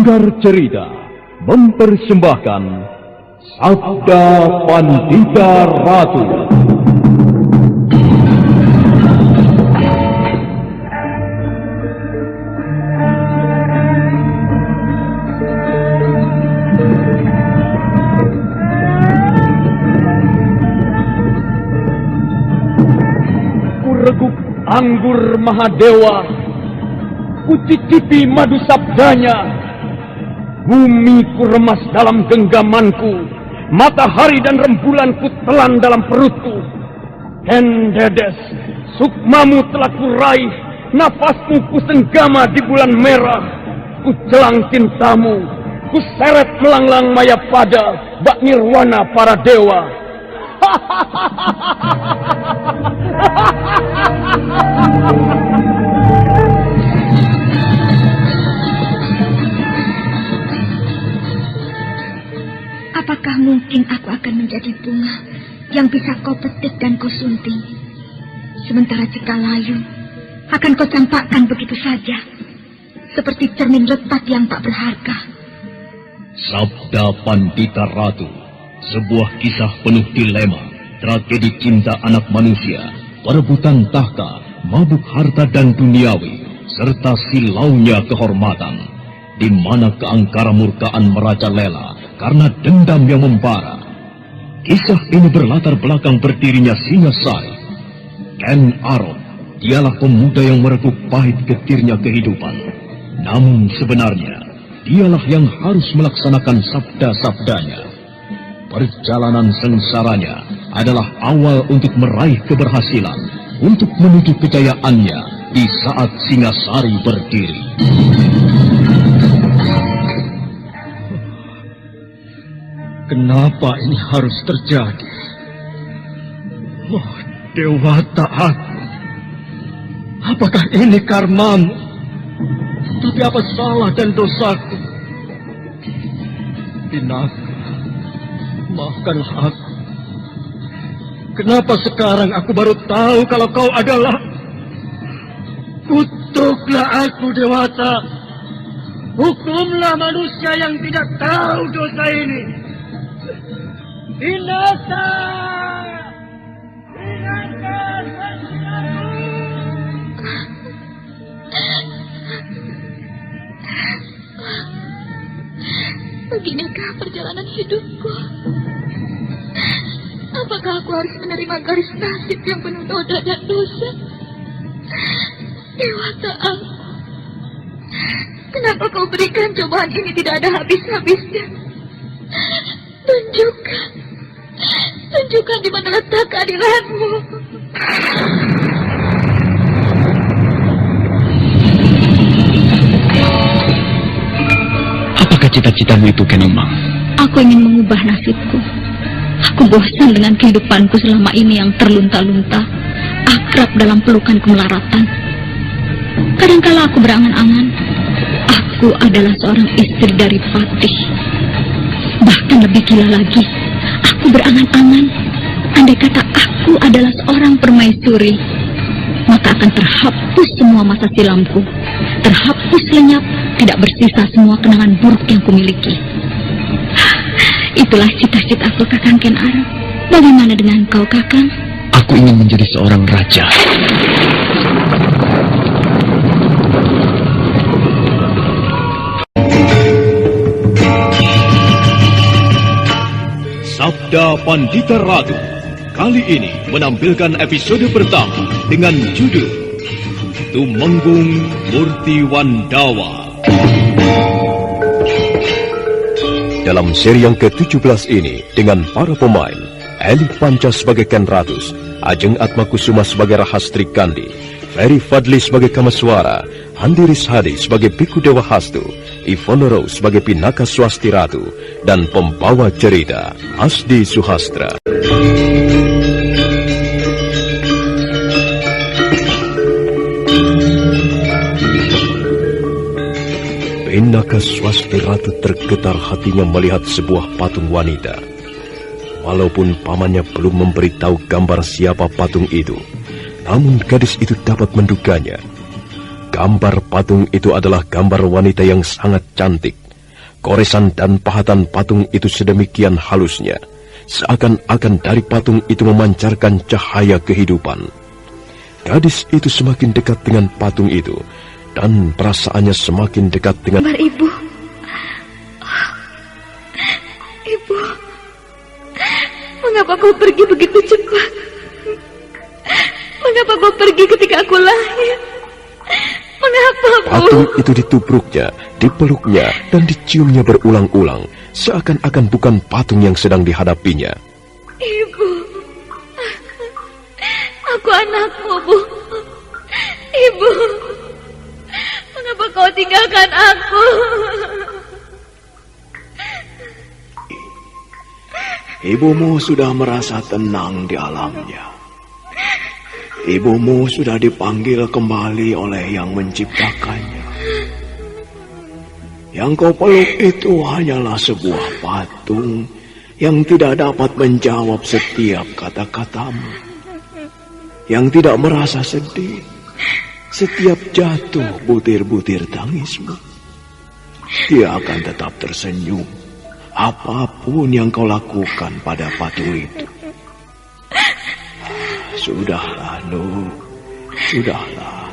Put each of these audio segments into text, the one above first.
Sanggar Cerita mempersembahkan Sabda Pandita Ratu. Kureguk anggur Mahadewa, kucicipi madu sabdanya. Bumi ku remas dalam genggamanku, matahari dan rembulan ku telan dalam perutku. Hendedes, sukmamu telah kuraih, nafasmu ku senggama di bulan merah. Ku celang cintamu, ku seret melanglang maya pada bak nirwana para dewa. Apakah mungkin aku akan menjadi bunga yang bisa kau petik dan kau sunting? Sementara jika layu, akan kau campakkan begitu saja, seperti cermin retak yang tak berharga. Sabda Pandita Ratu, sebuah kisah penuh dilema, tragedi cinta anak manusia, perebutan tahta, mabuk harta dan duniawi, serta silaunya kehormatan, di mana keangkara murkaan merajalela karena dendam yang membara. Kisah ini berlatar belakang berdirinya Singasari. Ken Arok, dialah pemuda yang merekuk pahit getirnya kehidupan. Namun sebenarnya, dialah yang harus melaksanakan sabda-sabdanya. Perjalanan sengsaranya adalah awal untuk meraih keberhasilan, untuk menuju kejayaannya di saat Singasari berdiri. Kenapa ini harus terjadi? Oh, Dewata aku. Apakah ini karmamu? Tapi apa salah dan dosaku? Pinaka, maafkanlah aku. Kenapa sekarang aku baru tahu kalau kau adalah... Kutuklah aku, Dewata. Hukumlah manusia yang tidak tahu dosa ini. Binasa! Binasa! Beginikah perjalanan hidupku? Apakah aku harus menerima garis nasib yang penuh noda dan dosa? Dewata aku, kenapa kau berikan cobaan ini tidak ada habis-habisnya? Tunjukkan di mana letak keadilanmu. Apakah cita-citamu itu, Kenomang? Aku ingin mengubah nasibku. Aku bosan dengan kehidupanku selama ini yang terlunta-lunta, akrab dalam pelukan kemelaratan. Kadangkala aku berangan-angan, aku adalah seorang istri dari Patih. Bahkan lebih gila lagi, aku berangan-angan, andai kata aku adalah seorang permaisuri, maka akan terhapus semua masa silamku, terhapus lenyap, tidak bersisa semua kenangan buruk yang kumiliki. Itulah cita-citaku, Kakang Ken Arok. Bagaimana dengan kau, Kakang? Aku ingin menjadi seorang raja. Sabda Pandita Ratu kali ini menampilkan episode pertama dengan judul Tumenggung Murti Wandawa. Dalam seri yang ke-17 ini dengan para pemain Eli Panca sebagai Ken Ratus, Ajeng Atmakusuma sebagai Rahastri Kandi, Ferry Fadli sebagai Kamaswara, Handi Rishadi sebagai Biku Dewa Hastu, Ivonoro sebagai Pinaka Swasti Ratu, dan pembawa cerita Asdi Suhastra. Pinaka Swasti Ratu tergetar hatinya melihat sebuah patung wanita. Walaupun pamannya belum memberitahu gambar siapa patung itu, namun gadis itu dapat menduganya. Gambar patung itu adalah gambar wanita yang sangat cantik, Goresan dan pahatan patung itu sedemikian halusnya, seakan-akan dari patung itu memancarkan cahaya kehidupan. Gadis itu semakin dekat dengan patung itu, dan perasaannya semakin dekat dengan... Kabar Ibu. Ibu, mengapa kau pergi begitu cepat? Mengapa kau pergi ketika aku lahir? Mengapa, Bu? Patung itu ditubruknya, dipeluknya, dan diciumnya berulang-ulang, seakan-akan bukan patung yang sedang dihadapinya. Ibu, aku anakmu, Bu. Ibu, mengapa kau tinggalkan aku? Ibumu sudah merasa tenang di alamnya. Ibumu sudah dipanggil kembali oleh yang menciptakannya. Yang kau peluk itu hanyalah sebuah patung yang tidak dapat menjawab setiap kata-katamu. Yang tidak merasa sedih setiap jatuh butir-butir tangismu. Dia akan tetap tersenyum apapun yang kau lakukan pada patung itu. Sudahlah, Nuk. Sudahlah.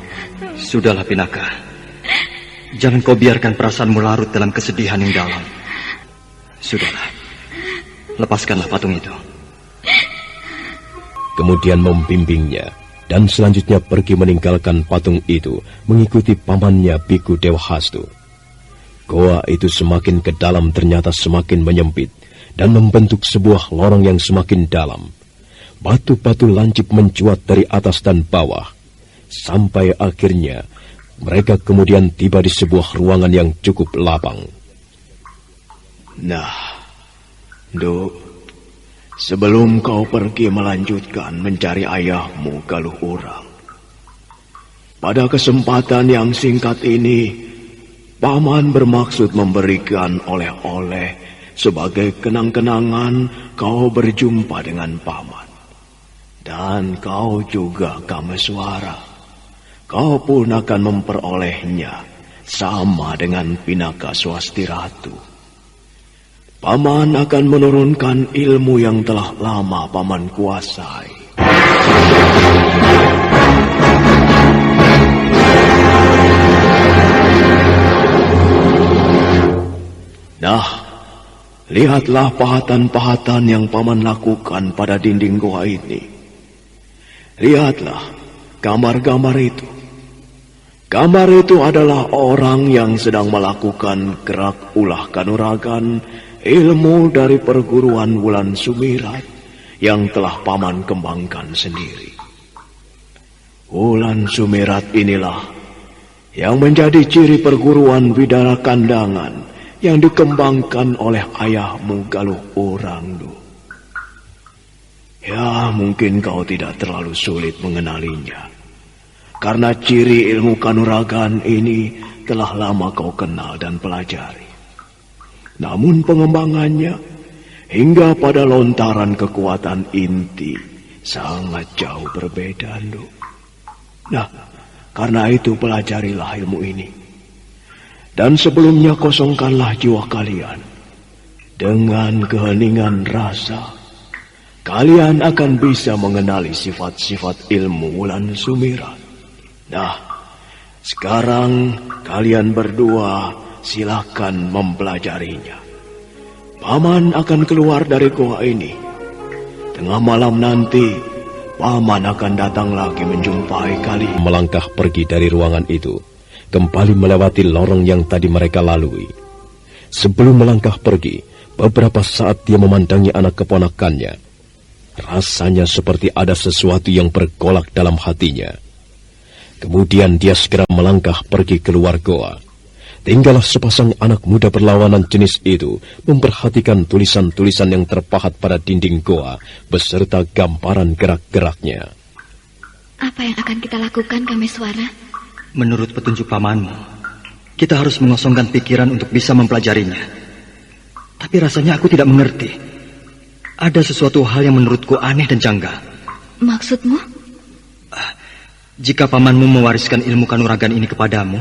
Sudahlah, Pinaka. Jangan kau biarkan perasaanmu larut dalam kesedihan yang dalam. Sudahlah. Lepaskanlah patung itu. Kemudian membimbingnya, dan selanjutnya pergi meninggalkan patung itu, mengikuti pamannya Biku Dewa Hastu. Goa itu semakin ke dalam ternyata semakin menyempit, dan membentuk sebuah lorong yang semakin dalam. Batu-batu lancip mencuat dari atas dan bawah, sampai akhirnya mereka kemudian tiba di sebuah ruangan yang cukup lapang. Nah, Duk, sebelum kau pergi melanjutkan mencari ayahmu Galuh Urang, pada kesempatan yang singkat ini, Paman bermaksud memberikan oleh-oleh sebagai kenang-kenangan kau berjumpa dengan Paman. Dan kau juga Kameswara. Kau pun akan memperolehnya sama dengan Pinaka Swasti Ratu. Paman akan menurunkan ilmu yang telah lama Paman kuasai. Nah, lihatlah pahatan-pahatan yang Paman lakukan pada dinding goa ini. Lihatlah gambar-gambar itu. Gambar itu adalah orang yang sedang melakukan gerak ulah kanuragan ilmu dari perguruan Wulan Sumirat yang telah Paman kembangkan sendiri. Wulan Sumirat inilah yang menjadi ciri perguruan Widara Kandangan yang dikembangkan oleh ayahmu Galuh Urang, Duk. Ya, mungkin kau tidak terlalu sulit mengenalinya. Karena ciri ilmu kanuragan ini telah lama kau kenal dan pelajari. Namun pengembangannya hingga pada lontaran kekuatan inti sangat jauh berbeda, Duk. Nah, karena itu pelajarilah ilmu ini. Dan sebelumnya kosongkanlah jiwa kalian. Dengan keheningan rasa, kalian akan bisa mengenali sifat-sifat ilmu Wulan Sumirat. Nah, sekarang kalian berdua silakan mempelajarinya. Paman akan keluar dari goa ini. Tengah malam nanti, Paman akan datang lagi menjumpai kalian. Melangkah pergi dari ruangan itu, kembali melewati lorong yang tadi mereka lalui. Sebelum melangkah pergi, beberapa saat dia memandangi anak keponakannya. Rasanya seperti ada sesuatu yang bergolak dalam hatinya. Kemudian dia segera melangkah pergi keluar goa. Tinggallah sepasang anak muda berlawanan jenis itu memperhatikan tulisan-tulisan yang terpahat pada dinding goa beserta gambaran gerak-geraknya. Apa yang akan kita lakukan, Kameswara? Menurut petunjuk pamanmu, kita harus mengosongkan pikiran untuk bisa mempelajarinya. Tapi rasanya aku tidak mengerti. Ada sesuatu hal yang menurutku aneh dan janggal. Maksudmu? Jika pamanmu mewariskan ilmu kanuragan ini kepadamu,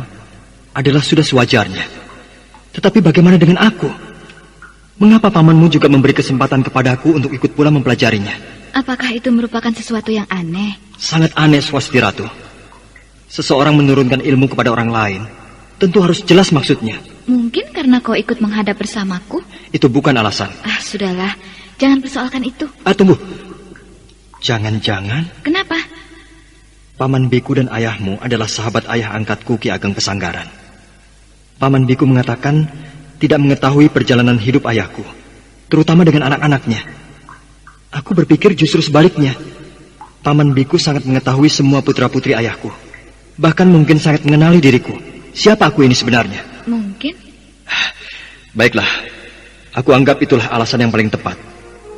adalah sudah sewajarnya. Tetapi bagaimana dengan aku? Mengapa pamanmu juga memberi kesempatan kepadaku untuk ikut pula mempelajarinya? Apakah itu merupakan sesuatu yang aneh? Sangat aneh, Swasti Ratu. Seseorang menurunkan ilmu kepada orang lain, tentu harus jelas maksudnya. Mungkin karena kau ikut menghadap bersamaku. Itu bukan alasan. Sudahlah, jangan persoalkan itu. Tunggu. Jangan-jangan Kenapa? Paman Biku dan ayahmu adalah sahabat ayah angkatku Ki Ageng Pesanggaran. Paman Biku mengatakan tidak mengetahui perjalanan hidup ayahku, terutama dengan anak-anaknya. Aku berpikir justru sebaliknya. Paman Biku sangat mengetahui semua putra-putri ayahku. Bahkan mungkin sangat mengenali diriku. Siapa aku ini sebenarnya? Mungkin. Baiklah, aku anggap itulah alasan yang paling tepat.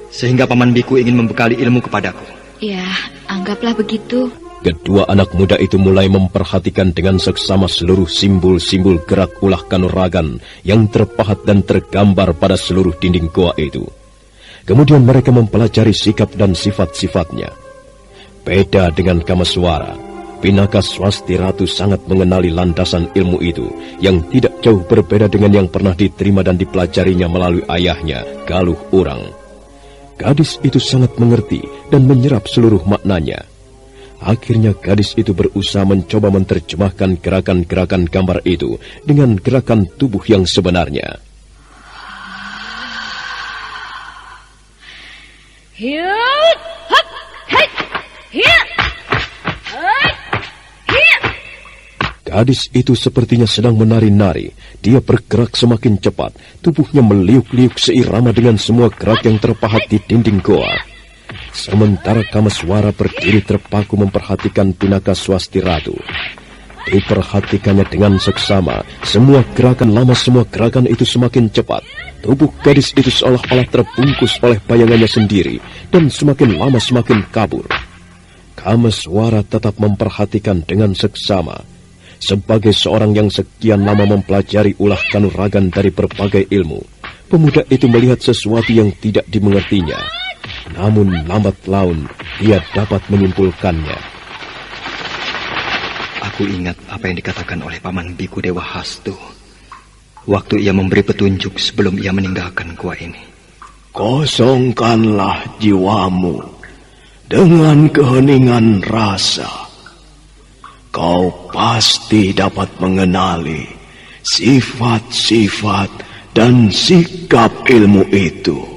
Sehingga Paman Biku ingin membekali ilmu kepadaku. Ya, anggaplah begitu. Kedua anak muda itu mulai memperhatikan dengan seksama seluruh simbol-simbol gerak ulah kanuragan yang terpahat dan tergambar pada seluruh dinding goa itu. Kemudian mereka mempelajari sikap dan sifat-sifatnya. Beda dengan Kameswara, Pinaka Swasti Ratu sangat mengenali landasan ilmu itu yang tidak jauh berbeda dengan yang pernah diterima dan dipelajarinya melalui ayahnya, Galuh Urang. Gadis itu sangat mengerti dan menyerap seluruh maknanya. Akhirnya gadis itu berusaha mencoba menerjemahkan gerakan-gerakan gambar itu dengan gerakan tubuh yang sebenarnya. Hiut, hop, hei, hiut, hei, hiut. Gadis itu sepertinya sedang menari-nari. Dia bergerak semakin cepat. Tubuhnya meliuk-liuk seirama dengan semua gerak yang terpahat di dinding goa. Sementara Kameswara berdiri terpaku memperhatikan Pinaka Swasti Ratu. Diperhatikannya dengan seksama. Semua gerakan lama, semua gerakan itu semakin cepat. Tubuh gadis itu seolah-olah terbungkus oleh bayangannya sendiri. Dan semakin lama semakin kabur. Kameswara tetap memperhatikan dengan seksama. Sebagai seorang yang sekian lama mempelajari ulah kanuragan dari berbagai ilmu, pemuda itu melihat sesuatu yang tidak dimengertinya. Namun lambat laun dia dapat menyimpulkannya. Aku ingat apa yang dikatakan oleh Paman Biku Dewa Hastu waktu ia memberi petunjuk sebelum ia meninggalkan gua ini. Kosongkanlah jiwamu dengan keheningan rasa. Kau pasti dapat mengenali sifat-sifat dan sikap ilmu itu.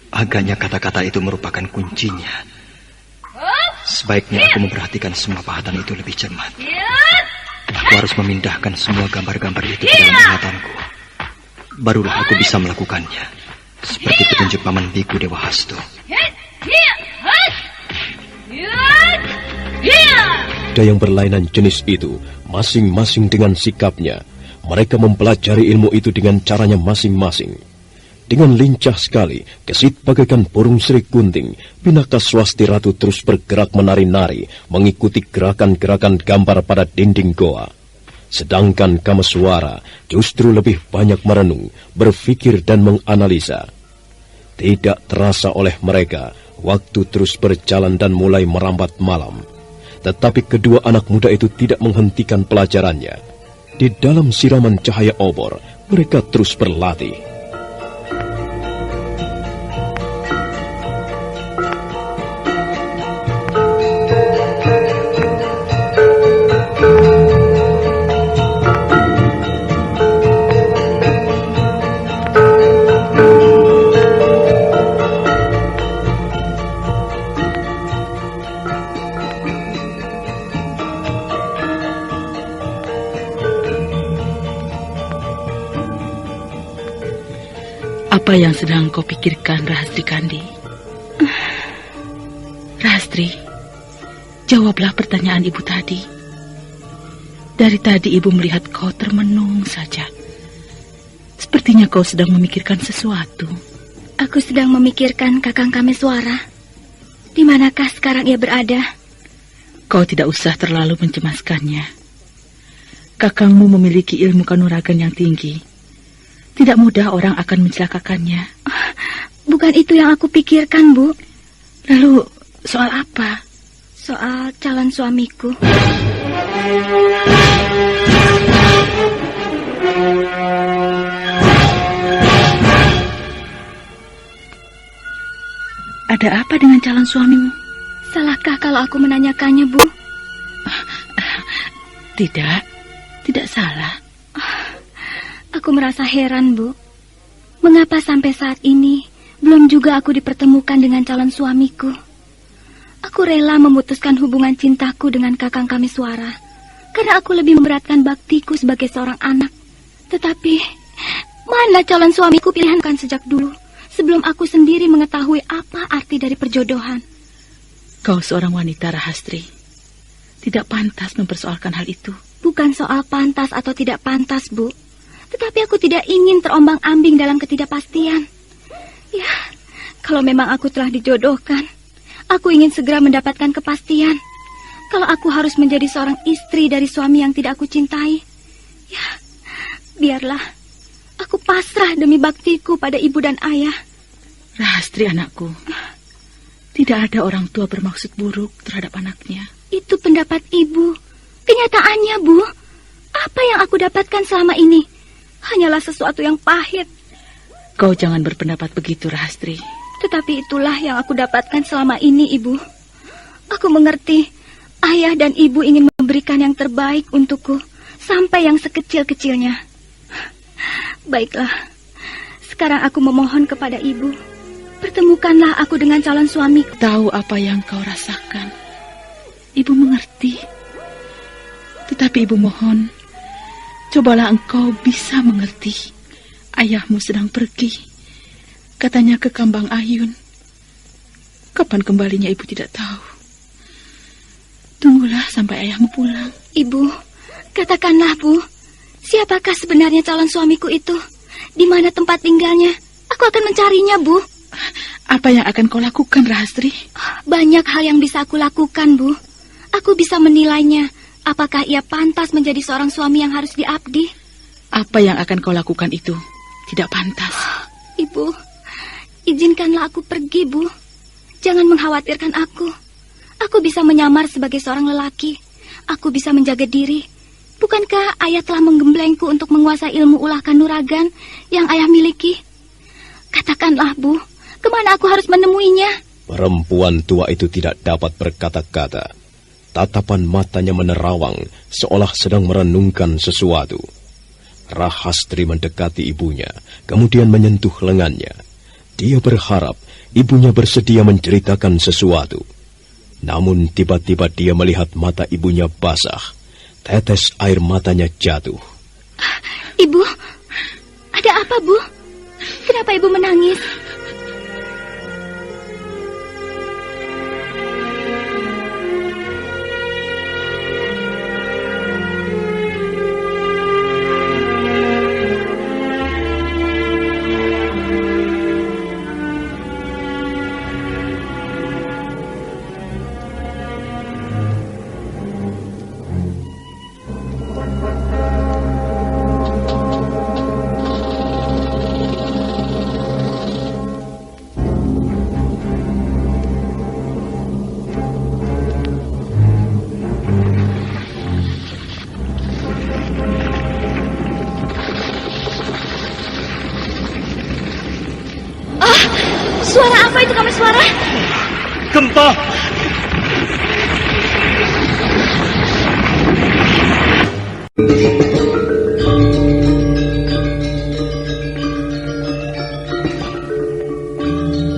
Agaknya kata-kata itu merupakan kuncinya. Sebaiknya aku memperhatikan semua pahatan itu lebih cermat. Aku harus memindahkan semua gambar-gambar itu ke dalam ingatanku. Barulah aku bisa melakukannya. Seperti petunjuk Paman Biku Dewa Hastu. Ada yang berlainan jenis itu, masing-masing dengan sikapnya. Mereka mempelajari ilmu itu dengan caranya masing-masing. Dengan lincah sekali, gesit bagaikan burung Sri Gunting, Pinaka Swasti Ratu terus bergerak menari-nari, mengikuti gerakan-gerakan gambar pada dinding goa. Sedangkan Kameswara justru lebih banyak merenung, berpikir dan menganalisa. Tidak terasa oleh mereka, waktu terus berjalan dan mulai merambat malam. Tetapi kedua anak muda itu tidak menghentikan pelajarannya. Di dalam siraman cahaya obor, mereka terus berlatih. Apa yang sedang kau pikirkan, Rahastri Kandi? Rahastri, jawablah pertanyaan ibu tadi. Dari tadi ibu melihat kau termenung saja. Sepertinya kau sedang memikirkan sesuatu. Aku sedang memikirkan Kakang Kameswara. Di manakah sekarang ia berada? Kau tidak usah terlalu mencemaskannya. Kakangmu memiliki ilmu kanuragan yang tinggi. Tidak mudah orang akan mencelakakannya. Bukan itu yang aku pikirkan, Bu. Lalu soal apa? Soal calon suamiku. Ada apa dengan calon suamimu? Salahkah kalau aku menanyakannya, Bu? Tidak salah. Aku merasa heran, Bu. Mengapa sampai saat ini belum juga aku dipertemukan dengan calon suamiku? Aku rela memutuskan hubungan cintaku dengan Kakang Kameswara karena aku lebih memberatkan baktiku sebagai seorang anak. Tetapi mana calon suamiku pilihan kan sejak dulu, sebelum aku sendiri mengetahui apa arti dari perjodohan. Kau seorang wanita, Rahastri. Tidak pantas mempersoalkan hal itu. Bukan soal pantas atau tidak pantas, Bu. Tetapi aku tidak ingin terombang-ambing dalam ketidakpastian. Ya, kalau memang aku telah dijodohkan, aku ingin segera mendapatkan kepastian. Kalau aku harus menjadi seorang istri dari suami yang tidak aku cintai, ya, biarlah. Aku pasrah demi baktiku pada ibu dan ayah. Rahastri, anakku. Tidak ada orang tua bermaksud buruk terhadap anaknya. Itu pendapat ibu. Kenyataannya, Bu, apa yang aku dapatkan selama ini hanyalah sesuatu yang pahit. Kau jangan berpendapat begitu, Rahastri. Tetapi itulah yang aku dapatkan selama ini, Ibu. Aku mengerti ayah dan ibu ingin memberikan yang terbaik untukku, sampai yang sekecil-kecilnya. Baiklah, sekarang aku memohon kepada ibu, pertemukanlah aku dengan calon suami. Tahu apa yang kau rasakan. Ibu mengerti. Tetapi ibu mohon, cobalah engkau bisa mengerti. Ayahmu sedang pergi. Katanya ke Kambang Ayun. Kapan kembalinya ibu tidak tahu. Tunggulah sampai ayahmu pulang. Ibu, katakanlah, Bu, siapakah sebenarnya calon suamiku itu? Di mana tempat tinggalnya? Aku akan mencarinya, Bu. Apa yang akan kau lakukan, Rahastri? Banyak hal yang bisa aku lakukan, Bu. Aku bisa menilainya. Apakah ia pantas menjadi seorang suami yang harus diabdi? Apa yang akan kau lakukan itu tidak pantas. Ibu, izinkanlah aku pergi, Bu. Jangan mengkhawatirkan aku. Aku bisa menyamar sebagai seorang lelaki. Aku bisa menjaga diri. Bukankah ayah telah menggemblengku untuk menguasai ilmu ulah kanuragan yang ayah miliki? Katakanlah, Bu, kemana aku harus menemuinya? Perempuan tua itu tidak dapat berkata-kata. Tatapan matanya menerawang, seolah sedang merenungkan sesuatu. Rahastri mendekati ibunya, kemudian menyentuh lengannya. Dia berharap ibunya bersedia menceritakan sesuatu. Namun tiba-tiba dia melihat mata ibunya basah. Tetes air matanya jatuh. Ibu, ada apa, Bu? Kenapa ibu menangis? Suara apa itu, Kameswara? Gempa!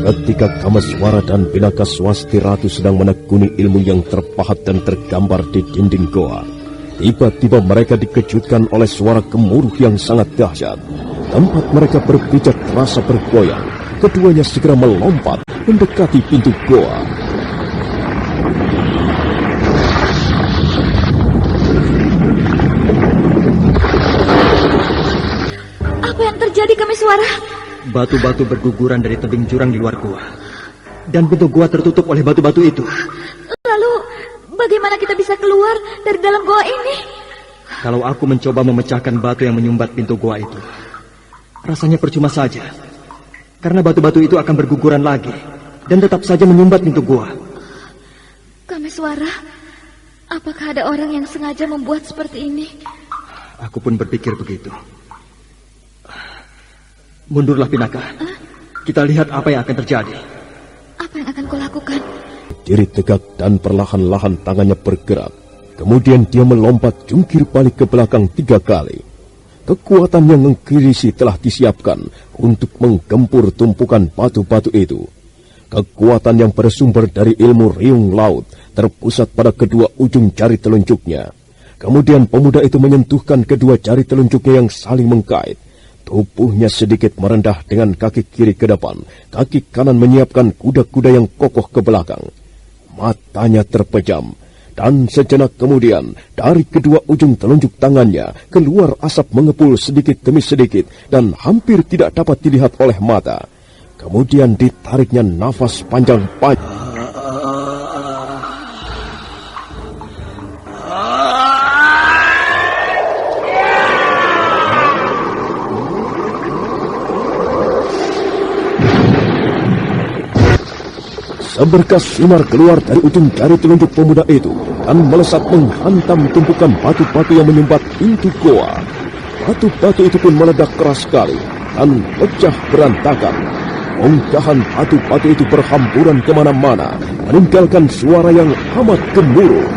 Ketika Kameswara dan Pinakaswasti Ratu sedang menekuni ilmu yang terpahat dan tergambar di dinding goa, tiba-tiba mereka dikejutkan oleh suara gemuruh yang sangat dahsyat. Tempat mereka berpijak terasa bergoyang. Keduanya segera melompat mendekati pintu goa. Apa yang terjadi, Kameswara? Batu-batu berguguran dari tebing jurang di luar gua. Dan pintu gua tertutup oleh batu-batu itu. Lalu, bagaimana kita bisa keluar dari dalam goa ini? Kalau aku mencoba memecahkan batu yang menyumbat pintu gua itu, rasanya percuma saja. Karena batu-batu itu akan berguguran lagi dan tetap saja menyumbat pintu gua. Kameswara, apakah ada orang yang sengaja membuat seperti ini? Aku pun berpikir begitu. Mundurlah, Pinaka. Kita lihat apa yang akan terjadi. Apa yang akan kau lakukan? Berdiri tegak dan perlahan-lahan tangannya bergerak. Kemudian dia melompat jungkir balik ke belakang 3 kali. Kekuatan yang mengkirisi telah disiapkan untuk menggempur tumpukan batu-batu itu. Kekuatan yang bersumber dari ilmu riung laut terpusat pada kedua ujung jari telunjuknya. Kemudian pemuda itu menyentuhkan kedua jari telunjuknya yang saling mengkait. Tubuhnya sedikit merendah dengan kaki kiri ke depan, kaki kanan menyiapkan kuda-kuda yang kokoh ke belakang. Matanya terpejam, dan sejenak kemudian dari kedua ujung telunjuk tangannya keluar asap mengepul sedikit demi sedikit dan hampir tidak dapat dilihat oleh mata. Kemudian ditariknya nafas panjang-panjang. Seberkas sinar keluar dari ujung jari telunjuk pemuda itu dan melesat menghantam tumpukan batu-batu yang menyumbat pintu goa. Batu-batu itu pun meledak keras sekali dan pecah berantakan. Bongkahan batu-batu itu berhamburan kemana-mana, meninggalkan suara yang amat gemuruh.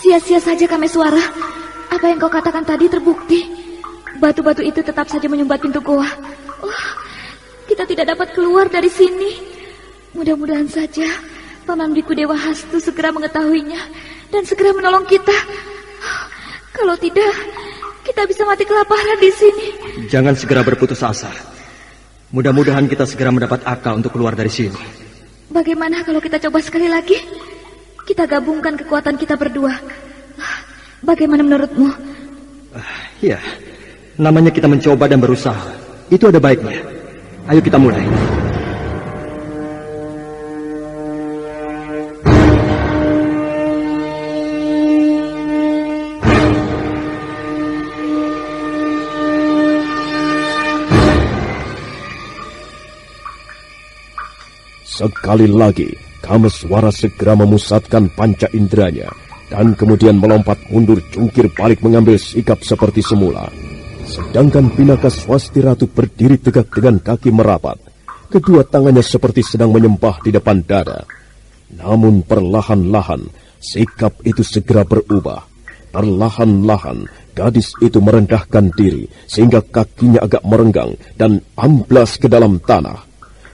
Sia-sia saja Kameswara. Apa yang kau katakan tadi terbukti. Batu-batu itu tetap saja menyumbat pintu goa. Kita tidak dapat keluar dari sini. Mudah-mudahan saja Paman Biku Dewa Hastu segera mengetahuinya dan segera menolong kita. Kalau tidak, kita bisa mati kelaparan di sini. Jangan segera berputus asa. Mudah-mudahan kita segera mendapat akal untuk keluar dari sini. Bagaimana kalau kita coba sekali lagi? Kita gabungkan kekuatan kita berdua. Bagaimana menurutmu? Ya, namanya kita mencoba dan berusaha. Itu ada baiknya. Ayo kita mulai. Sekali lagi, Kameswara segera memusatkan panca inderanya dan kemudian melompat mundur jungkir balik mengambil sikap seperti semula. Sedangkan Pinaka Swasti Ratu berdiri tegak dengan kaki merapat. Kedua tangannya seperti sedang menyembah di depan dada. Namun perlahan-lahan sikap itu segera berubah. Perlahan-lahan gadis itu merendahkan diri sehingga kakinya agak merenggang dan amblas ke dalam tanah.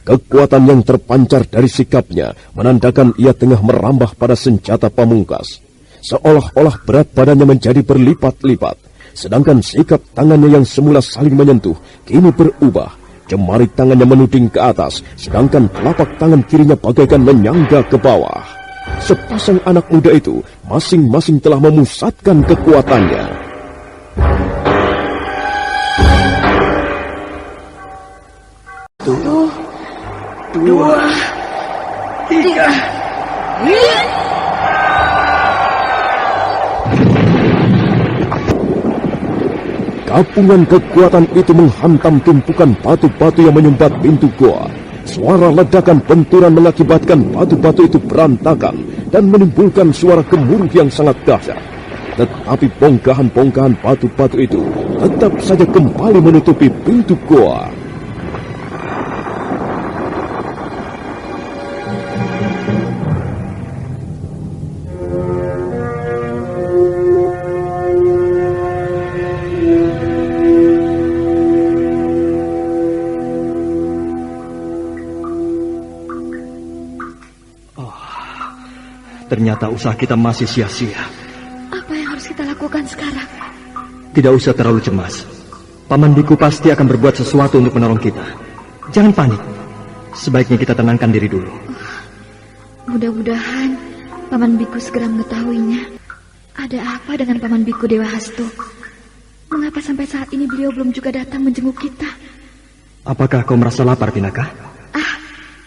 Kekuatan yang terpancar dari sikapnya menandakan ia tengah merambah pada senjata pamungkas. Seolah-olah berat badannya menjadi berlipat-lipat. Sedangkan sikap tangannya yang semula saling menyentuh kini berubah. Jemari tangannya menuding ke atas, sedangkan telapak tangan kirinya bagaikan menyangga ke bawah. Sepasang anak muda itu masing-masing telah memusatkan kekuatannya. Satu, dua, tiga. Gabungan kekuatan itu menghantam tumpukan batu-batu yang menyumbat pintu goa. Suara ledakan benturan mengakibatkan batu-batu itu berantakan dan menimbulkan suara gemuruh yang sangat dahsyat. Tetapi bongkahan-bongkahan batu-batu itu tetap saja kembali menutupi pintu goa. Ternyata usaha kita masih sia-sia. Apa yang harus kita lakukan sekarang? Tidak usah terlalu cemas. Paman Biku pasti akan berbuat sesuatu untuk menolong kita. Jangan panik. Sebaiknya kita tenangkan diri dulu. Mudah-mudahan Paman Biku segera mengetahuinya. Ada apa dengan Paman Biku Dewa Hastu? Mengapa sampai saat ini beliau belum juga datang menjenguk kita? Apakah kau merasa lapar, Pinaka?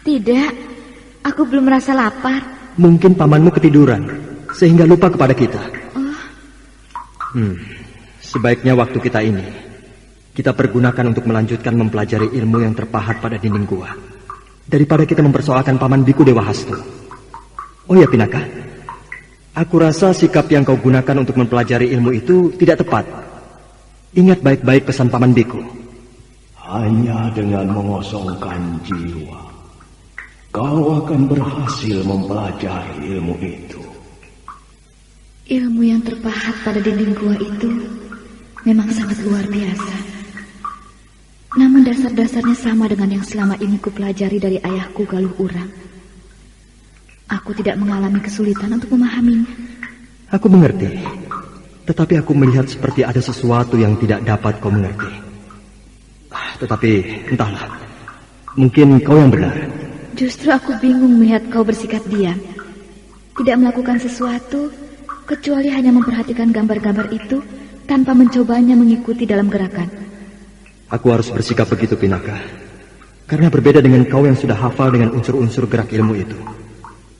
Tidak. Aku belum merasa lapar. Mungkin pamanmu ketiduran, sehingga lupa kepada kita. Sebaiknya waktu kita ini, kita pergunakan untuk melanjutkan mempelajari ilmu yang terpahat pada dinding gua, daripada kita mempersoalkan Paman Biku Dewa Hastu. Oh ya Pinaka, aku rasa sikap yang kau gunakan untuk mempelajari ilmu itu tidak tepat. Ingat baik-baik pesan Paman Biku. Hanya dengan mengosongkan jiwa, kau akan berhasil mempelajari ilmu itu. Ilmu yang terpahat pada dinding gua itu memang sangat luar biasa. Namun dasar-dasarnya sama dengan yang selama ini kupelajari dari ayahku Galuh Urang. Aku tidak mengalami kesulitan untuk memahaminya. Aku mengerti, tetapi aku melihat seperti ada sesuatu yang tidak dapat kau mengerti. Tetapi entahlah, mungkin kau yang benar. Justru aku bingung melihat kau bersikap diam, tidak melakukan sesuatu, kecuali hanya memperhatikan gambar-gambar itu tanpa mencobanya mengikuti dalam gerakan. Aku harus bersikap begitu, Pinaka, karena berbeda dengan kau yang sudah hafal dengan unsur-unsur gerak ilmu itu.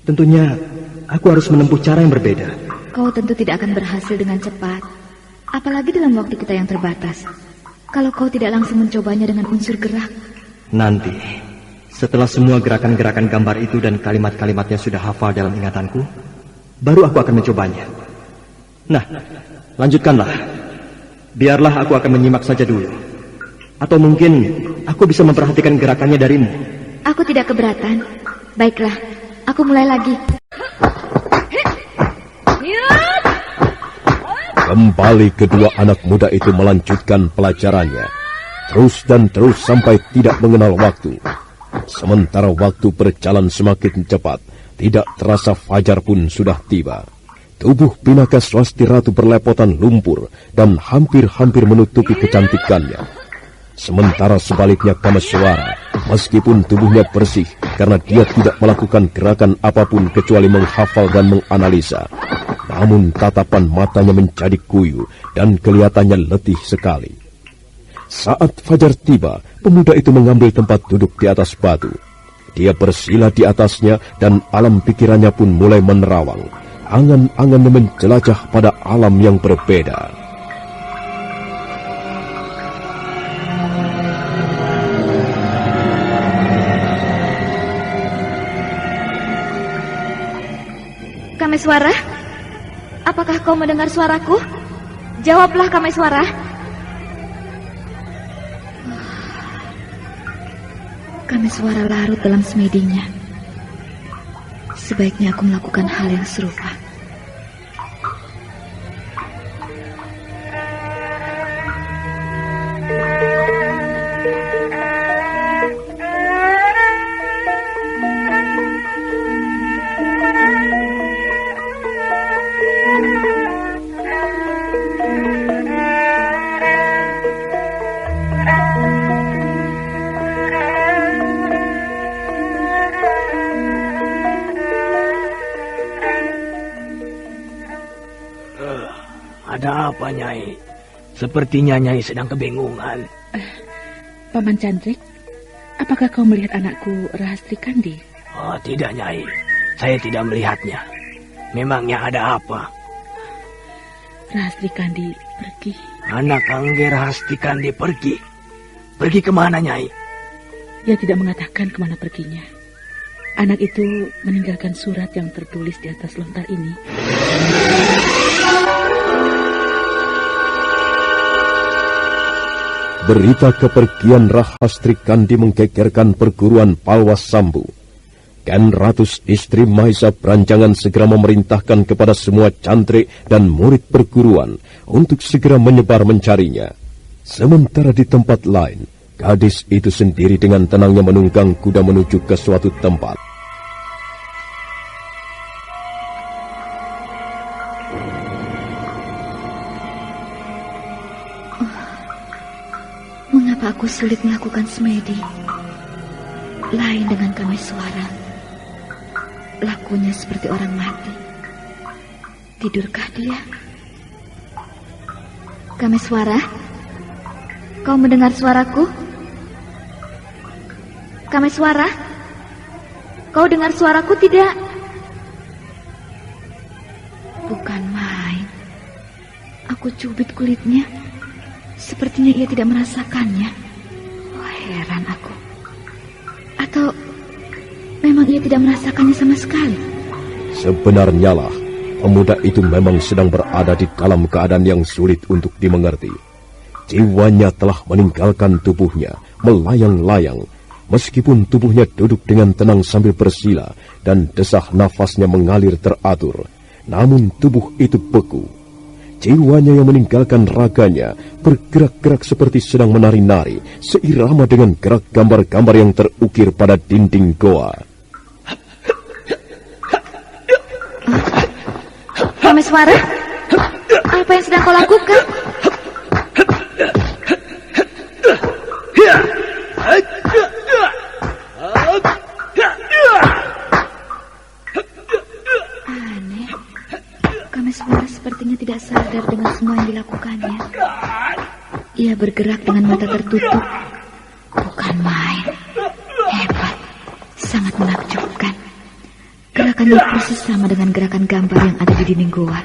Tentunya aku harus menempuh cara yang berbeda. Kau tentu tidak akan berhasil dengan cepat, apalagi dalam waktu kita yang terbatas, kalau kau tidak langsung mencobanya dengan unsur gerak. Nanti, setelah semua gerakan-gerakan gambar itu dan kalimat-kalimatnya sudah hafal dalam ingatanku, baru aku akan mencobanya. Nah, lanjutkanlah. Biarlah aku akan menyimak saja dulu. Atau mungkin aku bisa memperhatikan gerakannya darimu. Aku tidak keberatan. Baiklah, aku mulai lagi. Kembali kedua anak muda itu melanjutkan pelajarannya, terus dan terus sampai tidak mengenal waktu. Sementara waktu berjalan semakin cepat, tidak terasa fajar pun sudah tiba. Tubuh Pinaka Swasti Ratu berlepotan lumpur dan hampir-hampir menutupi kecantikannya. Sementara sebaliknya Kameswara, meskipun tubuhnya bersih karena dia tidak melakukan gerakan apapun kecuali menghafal dan menganalisa, namun tatapan matanya menjadi kuyu dan kelihatannya letih sekali. Saat fajar tiba, pemuda itu mengambil tempat duduk di atas batu. Dia bersila di atasnya dan alam pikirannya pun mulai menerawang. Angan-angannya menjelajah pada alam yang berbeda. Kameswara, apakah kau mendengar suaraku? Jawablah, Kameswara. Kameswara larut dalam semedinya. Sebaiknya aku melakukan hal yang serupa. Ada apa, Nyai? Sepertinya Nyai sedang kebingungan. Paman Chandrik, apakah kau melihat anakku Rahastri Kandi? Oh, tidak, Nyai. Saya tidak melihatnya. Memangnya ada apa? Rahastri Kandi pergi. Anak Angger Rahastri Kandi pergi? Pergi kemana, Nyai? Dia tidak mengatakan kemana perginya. Anak itu meninggalkan surat yang tertulis di atas lontar ini. Berita kepergian Rahastri Kandi menggegerkan perguruan Palwas Sambu. Ken Ratus istri Mahisa Branjangan segera memerintahkan kepada semua cantrik dan murid perguruan untuk segera menyebar mencarinya. Sementara di tempat lain, gadis itu sendiri dengan tenangnya menunggang kuda menuju ke suatu tempat. Mengapa aku sulit melakukan semedi? Lain dengan Kameswara. Lakunya seperti orang mati. Tidurkah dia? Kameswara? Kau mendengar suaraku? Kameswara? Kau dengar suaraku tidak? aku cubit kulitnya, sepertinya ia tidak merasakannya. Oh, heran aku. Atau memang ia tidak merasakannya sama sekali? Sebenarnya lah, pemuda itu memang sedang berada di dalam keadaan yang sulit untuk dimengerti. Jiwanya telah meninggalkan tubuhnya, melayang-layang. Meskipun tubuhnya duduk dengan tenang sambil bersila dan desah nafasnya mengalir teratur, namun tubuh itu beku. Jiwanya yang meninggalkan raganya bergerak-gerak seperti sedang menari-nari, seirama dengan gerak gambar-gambar yang terukir pada dinding goa. Kameswara, apa yang sedang kau lakukan? Aneh, Kameswara sepertinya tidak sadar dengan semua yang dilakukannya. Ia bergerak dengan mata tertutup. Bukan main. Hebat, sangat menakjubkan. Gerakannya persis sama dengan gerakan gambar yang ada di dinding goa.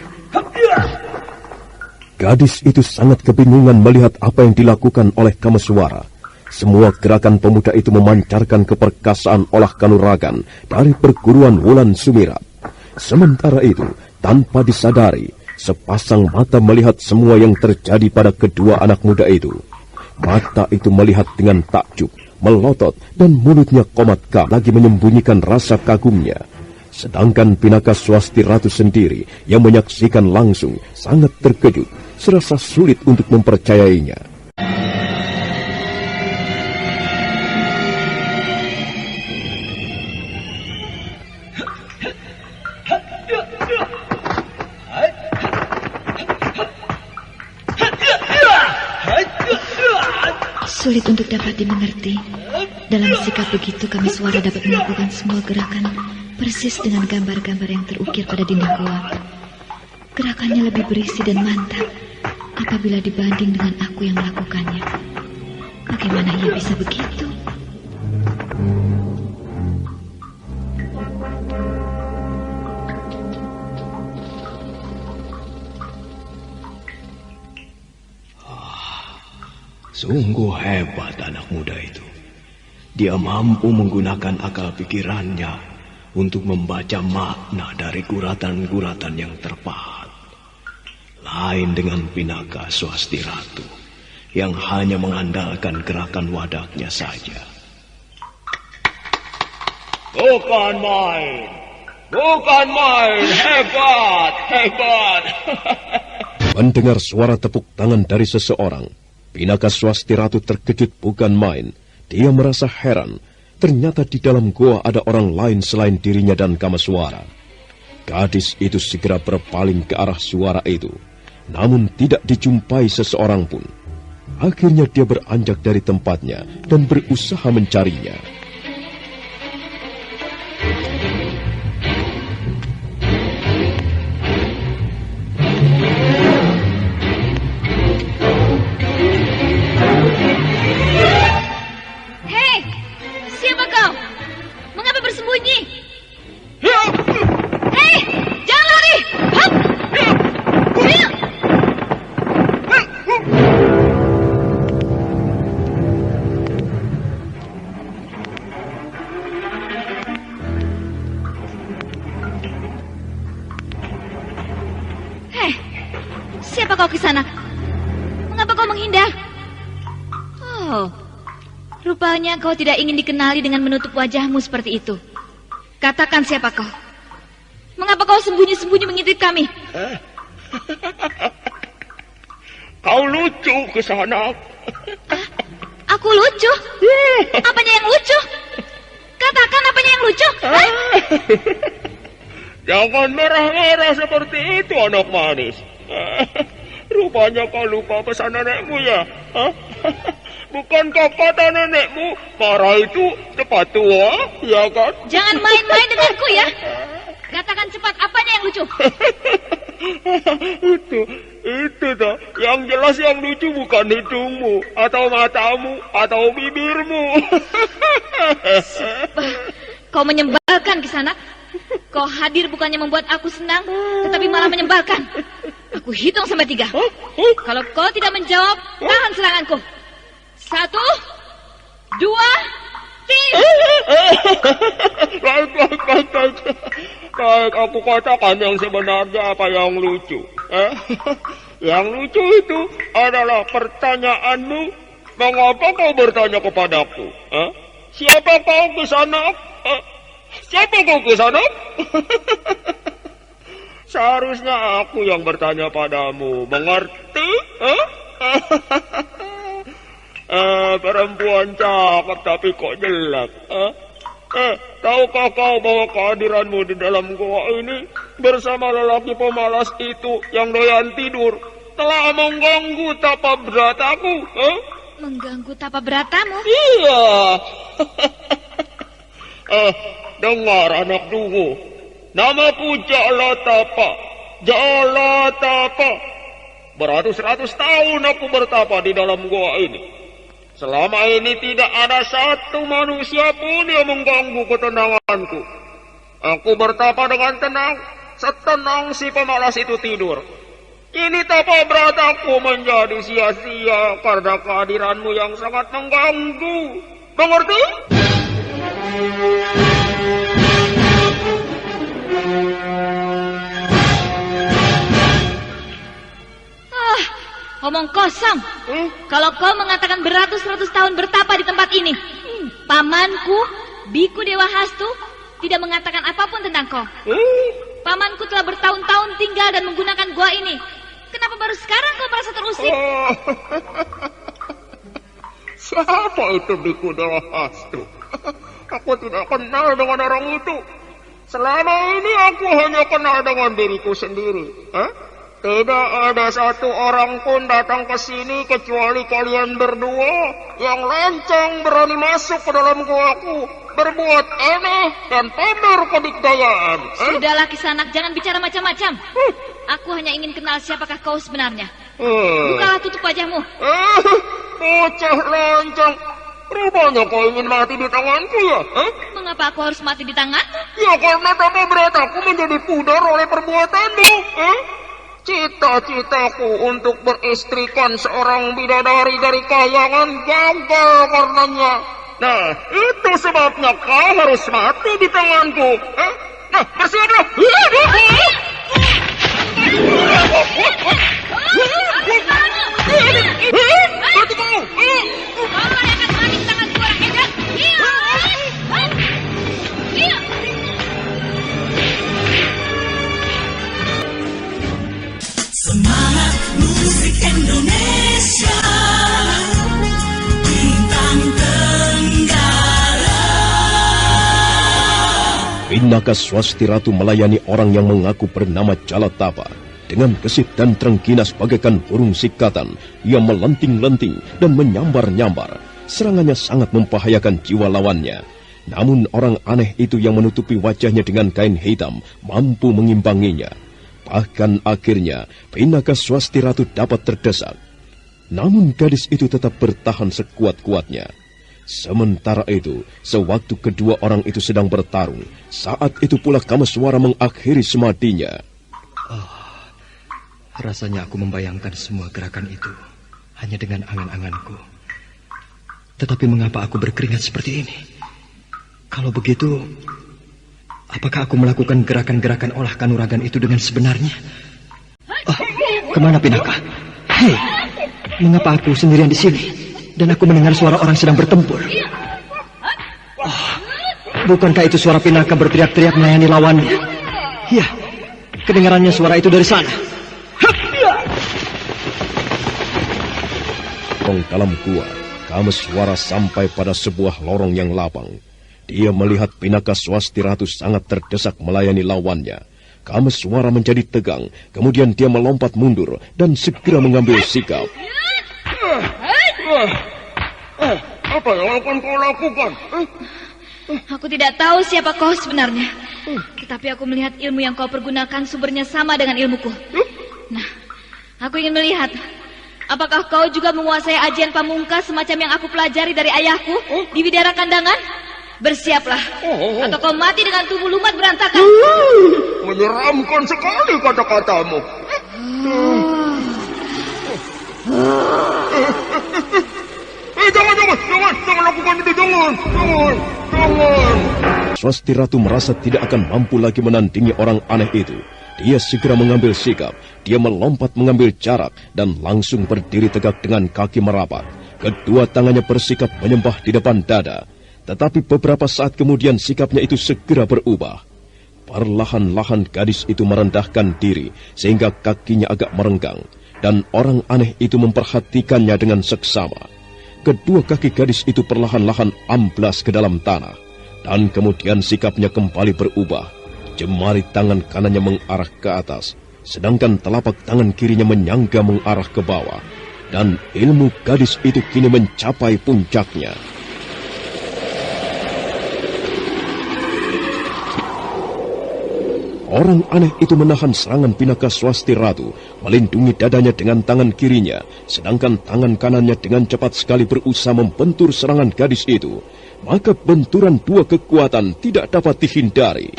Gadis itu sangat kebingungan melihat apa yang dilakukan oleh Kameswara. Semua gerakan pemuda itu memancarkan keperkasaan olah kanuragan dari perguruan Wulan Sumirat. Sementara itu, tanpa disadari, sepasang mata melihat semua yang terjadi pada kedua anak muda itu. Mata itu melihat dengan takjub, melotot, dan mulutnya komat kam lagi menyembunyikan rasa kagumnya. Sedangkan Pinaka Swasti Ratu sendiri yang menyaksikan langsung sangat terkejut, serasa sulit untuk mempercayainya. Sulit untuk dapat dimengerti. Dalam sikap begitu, Kameswara dapat melakukan semua gerakan persis dengan gambar-gambar yang terukir pada dinding goa. Gerakannya lebih berisi dan mantap apabila dibanding dengan aku yang melakukannya. Bagaimana ia bisa begitu? Sungguh hebat anak muda itu. Dia mampu menggunakan akal pikirannya untuk membaca makna dari guratan-guratan yang terpahat. Lain dengan Pinaka Swasti Ratu yang hanya mengandalkan gerakan wadaknya saja. Bukan main. Bukan main. Hebat. Hebat. Mendengar suara tepuk tangan dari seseorang, Pinaka Swasti Ratu terkejut bukan main. Dia merasa heran. Ternyata di dalam goa ada orang lain selain dirinya dan Kameswara. Gadis itu segera berpaling ke arah suara itu. Namun tidak dijumpai seseorang pun. Akhirnya dia beranjak dari tempatnya dan berusaha mencarinya. Siapa kau Kisanak? Mengapa kau menghindar? Oh, rupanya kau tidak ingin dikenali dengan menutup wajahmu seperti itu. Katakan siapa kau? Mengapa kau sembunyi-sembunyi mengintip kami? Kau lucu Kisanak. Aku lucu? Apanya yang lucu? Katakan apanya yang lucu? Jangan marah-marah seperti itu anak manis. Rupanya kau lupa pesan nenekmu ya? Bukankah kata nenekmu marah itu cepat tua, ya kan? Jangan main-main denganku ya. Katakan cepat apanya yang lucu? Itu toh. Yang jelas yang lucu bukan hidungmu, atau matamu, atau bibirmu. Kau menyebalkan Kisanak. Kau hadir bukannya membuat aku senang, tetapi malah menyebalkan. Aku Aku hitung sampai 3. Kalau kau tidak menjawab, tahan seranganku. 1, 2, 3. Baik, aku katakan yang sebenarnya apa yang lucu. Yang lucu itu adalah pertanyaanmu, mengapa kau bertanya kepadaku? Siapa kau ke sana? Siapa kau ke sana? Seharusnya aku yang bertanya padamu, mengerti? Perempuan cakep tapi kok jelek. Tahukah kau bahwa kehadiranmu di dalam goa ini bersama lelaki pemalas itu yang doyan tidur telah mengganggu tapa berataku? Mengganggu tapa beratamu? Iya. Dengar anak dungu, namaku Jalatapa. Jalatapa. Beratus-ratus tahun aku bertapa di dalam goa ini. Selama ini tidak ada satu manusia pun yang mengganggu ketenanganku. Aku bertapa dengan tenang, setenang si pemalas itu tidur. Ini tapa berataku menjadi sia-sia karena kehadiranmu yang sangat mengganggu. Mengerti? Omong kosong. Kalau kau mengatakan beratus-ratus tahun bertapa di tempat ini, pamanku, Biku Dewa Hastu, tidak mengatakan apapun tentang kau. Pamanku telah bertahun-tahun tinggal dan menggunakan gua ini. Kenapa baru sekarang kau merasa terusik? Siapa itu Biku Dewa Hastu? Aku tidak kenal dengan orang itu. Selama ini aku hanya kenal dengan diriku sendiri. Tidak ada satu orang pun datang ke sini kecuali kalian berdua yang lancang berani masuk ke dalam guaku, berbuat aneh dan pamer kedikdayaan. Sudahlah Kisanak, jangan bicara macam-macam. Aku hanya ingin kenal siapakah kau sebenarnya. Bukalah tutup wajahmu. Bocah lancang. Rupanya kau ingin mati di tanganku ya? Mengapa aku harus mati di tangan? Ya karena tapa berataku menjadi pudar oleh perbuatanmu. Cita-citaku untuk beristrikan seorang bidadari dari kayangan gagal karenanya. Nah, itu sebabnya kau harus mati di tanganku. Nah, bersiaplah. Mati kau. Kau akan mati di tanganku, orang hebat. Iya. Semangat musik Indonesia, Bintang Tenggara. Pinaka Swasti Ratu melayani orang yang mengaku bernama Jalatapa. Dengan gesit dan trengginas bagaikan burung sikatan, ia melenting-lenting dan menyambar-nyambar. Serangannya sangat membahayakan jiwa lawannya. Namun orang aneh itu yang menutupi wajahnya dengan kain hitam mampu mengimbanginya. Bahkan akhirnya Pinaka Swasti Ratu dapat terdesak. Namun gadis itu tetap bertahan sekuat-kuatnya. Sementara itu, sewaktu kedua orang itu sedang bertarung, saat itu pula Kameswara mengakhiri semadinya. Rasanya aku membayangkan semua gerakan itu hanya dengan angan-anganku. Tetapi mengapa aku berkeringat seperti ini? Kalau begitu, apakah aku melakukan gerakan-gerakan olah kanuragan itu dengan sebenarnya? Kemana Pinaka? Hei, mengapa aku sendirian di sini? Dan aku mendengar suara orang sedang bertempur. Bukankah itu suara Pinaka berteriak-teriak melayani lawannya? Iya, kedengarannya suara itu dari sana. Dalam gua, Kameswara sampai pada sebuah lorong yang lapang. Dia melihat Pinaka Swasti Ratu sangat terdesak melayani lawannya. Kameswara menjadi tegang, kemudian dia melompat mundur dan segera mengambil sikap. Apa yang akan kau lakukan? Aku tidak tahu siapa kau sebenarnya. Tetapi aku melihat ilmu yang kau pergunakan sumbernya sama dengan ilmuku. Nah, aku ingin melihat, apakah kau juga menguasai ajian pamungkas semacam yang aku pelajari dari ayahku di Widara Kandangan? Bersiaplah, atau kau mati dengan tubuh lumat berantakan. Menyeramkan sekali kata-katamu. Swasti Ratu merasa tidak akan mampu lagi menandingi orang aneh itu. Dia segera mengambil sikap. Dia melompat mengambil jarak dan langsung berdiri tegak dengan kaki merapat. Kedua tangannya bersikap menyembah di depan dada. Tetapi beberapa saat kemudian sikapnya itu segera berubah. Perlahan-lahan gadis itu merendahkan diri sehingga kakinya agak merenggang. Dan orang aneh itu memperhatikannya dengan seksama. Kedua kaki gadis itu perlahan-lahan amblas ke dalam tanah. Dan kemudian sikapnya kembali berubah. Jemari tangan kanannya mengarah ke atas, sedangkan telapak tangan kirinya menyangga mengarah ke bawah. Dan ilmu gadis itu kini mencapai puncaknya. Orang aneh itu menahan serangan Pinaka Swasti Ratu, melindungi dadanya dengan tangan kirinya, sedangkan tangan kanannya dengan cepat sekali berusaha membentur serangan gadis itu. Maka benturan dua kekuatan tidak dapat dihindari.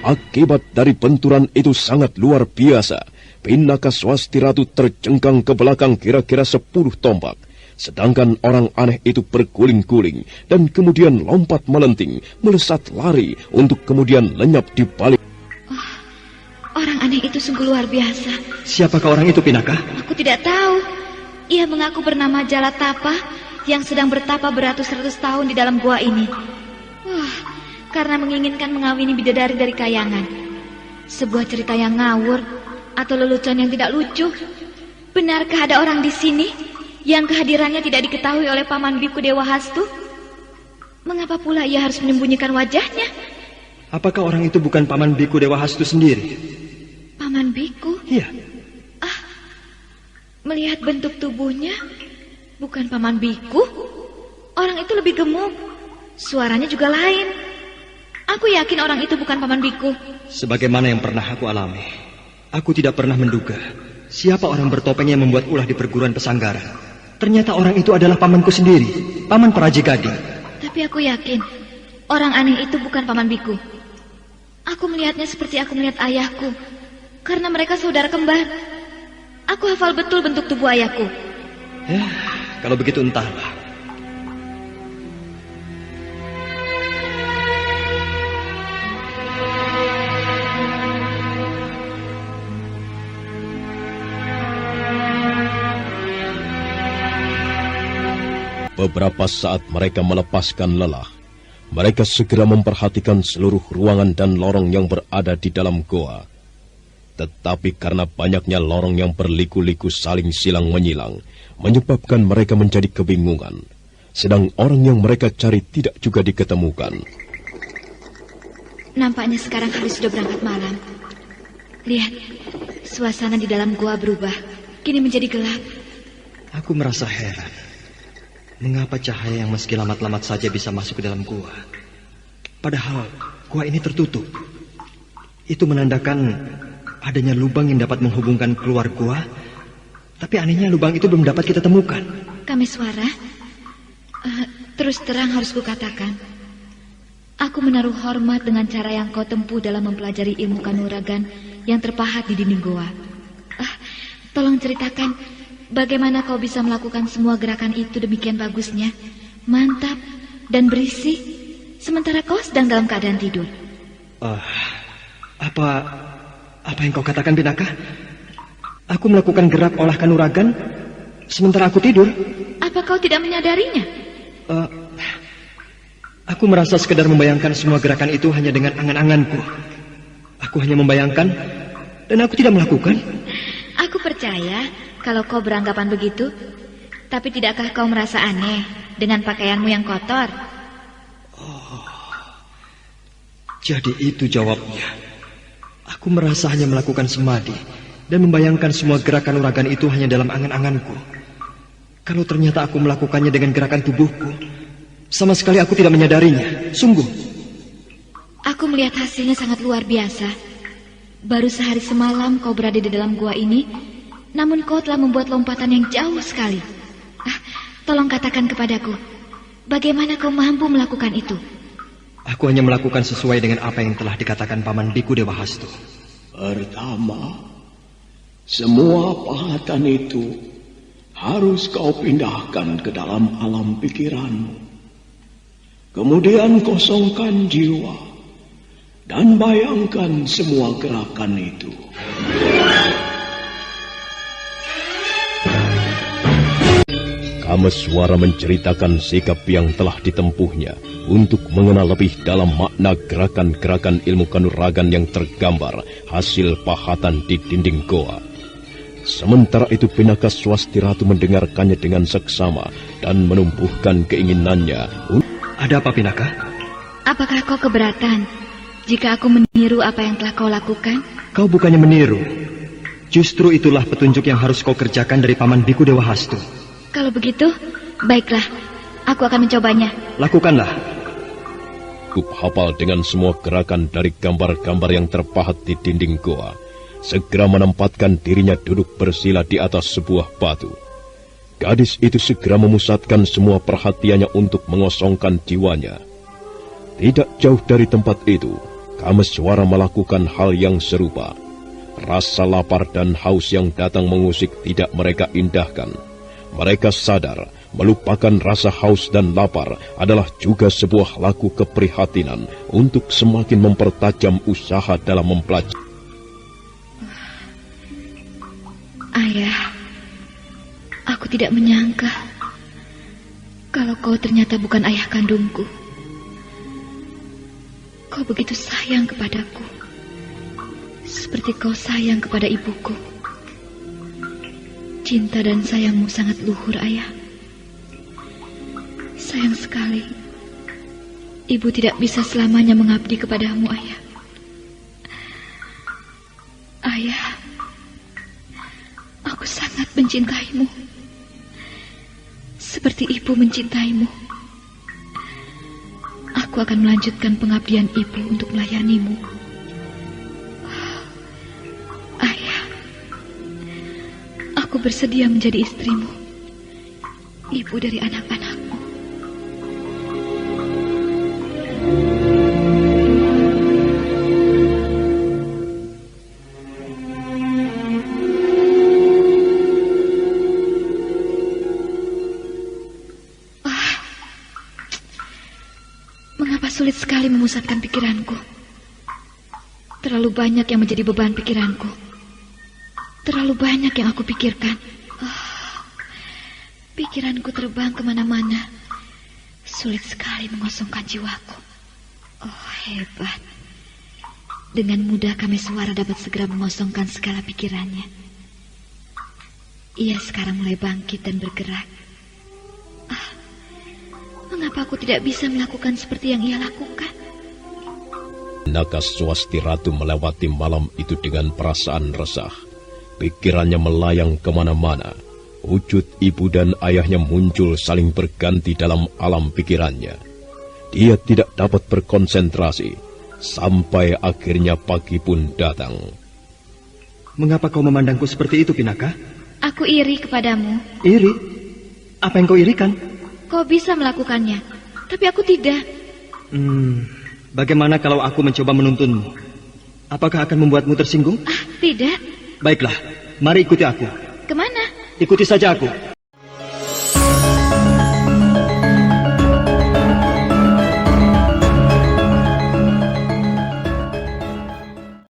Akibat dari benturan itu sangat luar biasa. Pinaka Swasti Ratu terjengkang ke belakang kira-kira 10 tombak. Sedangkan orang aneh itu berguling-guling dan kemudian lompat melenting, melesat lari untuk kemudian lenyap di balik. Oh, orang aneh itu sungguh luar biasa. Siapakah orang itu, Pinaka? Aku tidak tahu. Ia mengaku bernama Jalatapa yang sedang bertapa beratus-ratus tahun di dalam gua ini. Karena menginginkan mengawini bidadari dari kayangan. Sebuah cerita yang ngawur atau lelucon yang tidak lucu. Benarkah ada orang di sini yang kehadirannya tidak diketahui oleh Paman Biku Dewa Hastu? Mengapa pula ia harus menyembunyikan wajahnya? Apakah orang itu bukan Paman Biku Dewa Hastu sendiri? Paman Biku? Iya. Melihat bentuk tubuhnya, bukan Paman Biku. Orang itu lebih gemuk. Suaranya juga lain. Aku yakin orang itu bukan Paman Biku. Sebagaimana yang pernah aku alami, aku tidak pernah menduga siapa orang bertopeng yang membuat ulah di perguruan Pesanggaran. Ternyata orang itu adalah pamanku sendiri, Paman Praji Gading. Tapi aku yakin orang aneh itu bukan Paman Biku. Aku melihatnya seperti aku melihat ayahku, karena mereka saudara kembar. Aku hafal betul bentuk tubuh ayahku. Ya, kalau begitu entahlah. Beberapa saat mereka melepaskan lelah. Mereka segera memperhatikan seluruh ruangan dan lorong yang berada di dalam goa. Tetapi karena banyaknya lorong yang berliku-liku saling silang menyilang, menyebabkan mereka menjadi kebingungan. Sedang orang yang mereka cari tidak juga diketemukan. Nampaknya sekarang hari sudah berangkat malam. Lihat, suasana di dalam goa berubah. Kini menjadi gelap. Aku merasa heran. Mengapa cahaya yang meski lamat-lamat saja bisa masuk ke dalam gua? Padahal gua ini tertutup. Itu menandakan adanya lubang yang dapat menghubungkan keluar gua. Tapi anehnya lubang itu belum dapat kita temukan. Kameswara, terus terang harus kukatakan, aku menaruh hormat dengan cara yang kau tempuh dalam mempelajari ilmu kanuragan yang terpahat di dinding goa. Tolong ceritakan, bagaimana kau bisa melakukan semua gerakan itu demikian bagusnya, mantap dan berisi, sementara kau sedang dalam keadaan tidur? Apa yang kau katakan, Pinaka? Aku melakukan gerak olah kanuragan sementara aku tidur. Apa kau tidak menyadarinya? Aku merasa sekedar membayangkan semua gerakan itu hanya dengan angan-anganku. Aku hanya membayangkan dan aku tidak melakukan. Aku percaya kalau kau beranggapan begitu. Tapi tidakkah kau merasa aneh dengan pakaianmu yang kotor? Jadi itu jawabnya. Aku merasa hanya melakukan semadi dan membayangkan semua gerakan uragan itu hanya dalam angan-anganku. Kalau ternyata aku melakukannya dengan gerakan tubuhku, sama sekali aku tidak menyadarinya. Sungguh. Aku melihat hasilnya sangat luar biasa. Baru sehari semalam kau berada di dalam gua ini, namun kau telah membuat lompatan yang jauh sekali. Tolong katakan kepadaku, bagaimana kau mampu melakukan itu? Aku hanya melakukan sesuai dengan apa yang telah dikatakan Paman Biku Dewa Hastu. Pertama, semua pahatan itu harus kau pindahkan ke dalam alam pikiranmu. Kemudian kosongkan jiwa dan bayangkan semua gerakan itu. Kameswara menceritakan sikap yang telah ditempuhnya untuk mengenal lebih dalam makna gerakan-gerakan ilmu kanuragan yang tergambar hasil pahatan di dinding goa. Sementara itu Pinaka Swasti Ratu mendengarkannya dengan seksama dan menumbuhkan keinginannya. Ada apa, Pinaka? Apakah kau keberatan jika aku meniru apa yang telah kau lakukan? Kau bukannya meniru. Justru itulah petunjuk yang harus kau kerjakan dari Paman Biku Dewa Hastu. Kalau begitu, baiklah. Aku akan mencobanya. Lakukanlah. Cukup hafal dengan semua gerakan dari gambar-gambar yang terpahat di dinding goa. Segera menempatkan dirinya duduk bersila di atas sebuah batu. Gadis itu segera memusatkan semua perhatiannya untuk mengosongkan jiwanya. Tidak jauh dari tempat itu, Kameswara melakukan hal yang serupa. Rasa lapar dan haus yang datang mengusik tidak mereka indahkan. Mereka sadar melupakan rasa haus dan lapar adalah juga sebuah laku keprihatinan untuk semakin mempertajam usaha dalam mempelajari. Ayah, aku tidak menyangka kalau kau ternyata bukan ayah kandungku. Kau begitu sayang kepadaku, seperti kau sayang kepada ibuku. Cinta dan sayangmu sangat luhur, ayah. Sayang sekali, ibu tidak bisa selamanya mengabdi kepadamu, ayah. Ayah, aku sangat mencintaimu, seperti ibu mencintaimu. Aku akan melanjutkan pengabdian ibu untuk melayanimu. Aku bersedia menjadi istrimu, ibu dari anak-anakmu. Mengapa sulit sekali memusatkan pikiranku? Terlalu banyak yang menjadi beban pikiranku. Terlalu banyak yang aku pikirkan. Pikiranku terbang kemana-mana. Sulit sekali mengosongkan jiwaku. Hebat. Dengan mudah Kameswara dapat segera mengosongkan segala pikirannya. Ia sekarang mulai bangkit dan bergerak. Mengapa aku tidak bisa melakukan seperti yang ia lakukan? Pinaka Swasti Ratu melewati malam itu dengan perasaan resah. Pikirannya melayang kemana-mana. Wujud ibu dan ayahnya muncul saling berganti dalam alam pikirannya. Dia tidak dapat berkonsentrasi. Sampai akhirnya pagi pun datang. Mengapa kau memandangku seperti itu, Pinaka? Aku iri kepadamu. Iri? Apa yang kau irikan? Kau bisa melakukannya, tapi aku tidak. Bagaimana kalau aku mencoba menuntunmu? Apakah akan membuatmu tersinggung? Tidak. Baiklah, mari ikuti aku. Kemana? Ikuti saja aku.